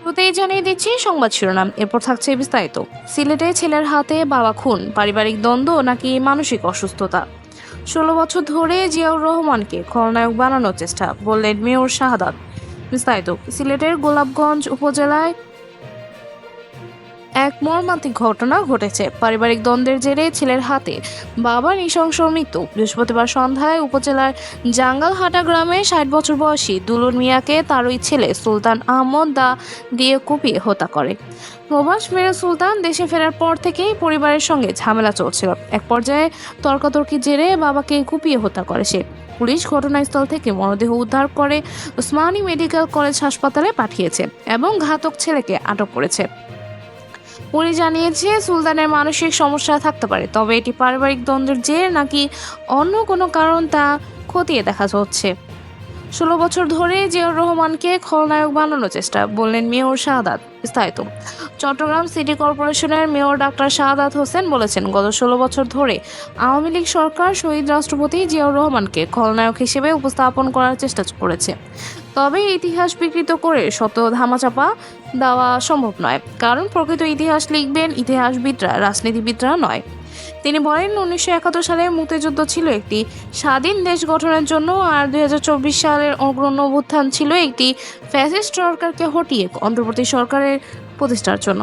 শুরুতেই জানিয়ে দিচ্ছি সংবাদ শিরোনাম, এরপর থাকছে বিস্তারিত। সিলেটে ছেলের হাতে বাবা খুন, পারিবারিক দ্বন্দ্ব নাকি মানসিক অসুস্থতা? 16 বছর ধরে জিয়াউর রহমানকে খলনায়ক বানানোর চেষ্টা, বললেন মেয়র শাহাদাত। বিস্তারিত। সিলেটের গোলাপগঞ্জ উপজেলায় এক মর্মান্তিক ঘটনা ঘটেছে। পারিবারিক দ্বন্দ্বের জেরে ছেলের হাতে বাবার নৃশংস মৃত্যু। বৃহস্পতিবার সন্ধ্যায় উপজেলার জাঙ্গালহাটা গ্রামে 60 বছর বয়সী দুলুর মিয়াকে তারই ছেলে সুলতান আহমদ দা দিয়ে কুপিয়ে হত্যা করে। প্রবাস মেরে সুলতান দেশে ফেরার পর থেকেই পরিবারের সঙ্গে ঝামেলা চলছিল। এক পর্যায়ে তর্কাতর্কি জেরে বাবাকে কুপিয়ে হত্যা করে সে। পুলিশ ঘটনাস্থল থেকে মরদেহ উদ্ধার করে ওসমানী মেডিকেল কলেজ হাসপাতালে পাঠিয়েছে এবং ঘাতক ছেলেকে আটক করেছে। পুলিশ জানিয়েছে সুলতানের মানসিক সমস্যা থাকতে পারে, তবে এটি পারিবারিক দ্বন্দ্বের জের নাকি অন্য কোনো কারণ তা খতিয়ে দেখা হচ্ছে। 16 বছর ধরে জিয়াউর রহমানকে খলনায়ক বানানোর চেষ্টা, বললেন মেয়র শাহাদাত। বিস্তারিত। চট্টগ্রাম সিটি কর্পোরেশনের মেয়র ডাক্তার শাহাদাত হোসেন বলেছেন, গত 16 বছর ধরে আওয়ামী লীগ সরকার শহীদ রাষ্ট্রপতি জিয়াউর রহমানকে খলনায়ক হিসেবে উপস্থাপন করার চেষ্টা করেছে। তবে ইতিহাস বিকৃত করে সত্য ধামাচাপা দেওয়া সম্ভব নয়, কারণ প্রকৃত ইতিহাস লিখবেন ইতিহাসবিদরা, রাজনীতিবিদরা নয়। তিনি বলেন, 1971 সালে মুক্তিযুদ্ধ ছিল একটি স্বাধীন দেশ গঠনের জন্য, আর 2024 সালের অগ্রণী অভ্যুত্থান ছিল একটি ফ্যাসিস্ট সরকারকে হটিয়ে অন্তর্বর্তী সরকারের প্রতিষ্ঠার জন্য।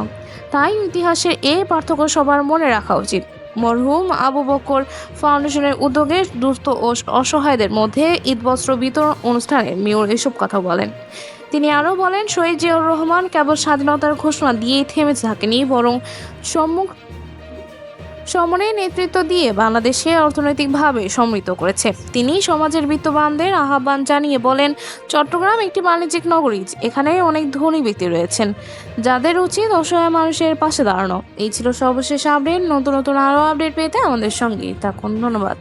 তাই ইতিহাসের এই পার্থক্য সবার মনে রাখা উচিত। মরহুম আবু বকর ফাউন্ডেশনের উদ্যোগে দুস্থ ও অসহায়দের মধ্যে ঈদবস্ত্র বিতরণ অনুষ্ঠানে মেয়র এসব কথা বলেন। তিনি আরও বলেন, শহীদ জিয়াউর রহমান কেবল স্বাধীনতার ঘোষণা দিয়েই থেমে থাকেনি, বরং সমন্বয়ে নেতৃত্ব দিয়ে বাংলাদেশকে অর্থনৈতিকভাবে সমৃদ্ধ করেছে। তিনি সমাজের বিত্তবানদের আহ্বান জানিয়ে বলেন, চট্টগ্রাম একটি বাণিজ্যিক নগরী, এখানে অনেক ধনী ব্যক্তি রয়েছেন যাদের উচিত অসহায় মানুষের পাশে দাঁড়ানো। এই ছিল সর্বশেষ আপডেট। নতুন নতুন আরও আপডেট পেতে আমাদের সঙ্গেই থাকুন। ধন্যবাদ।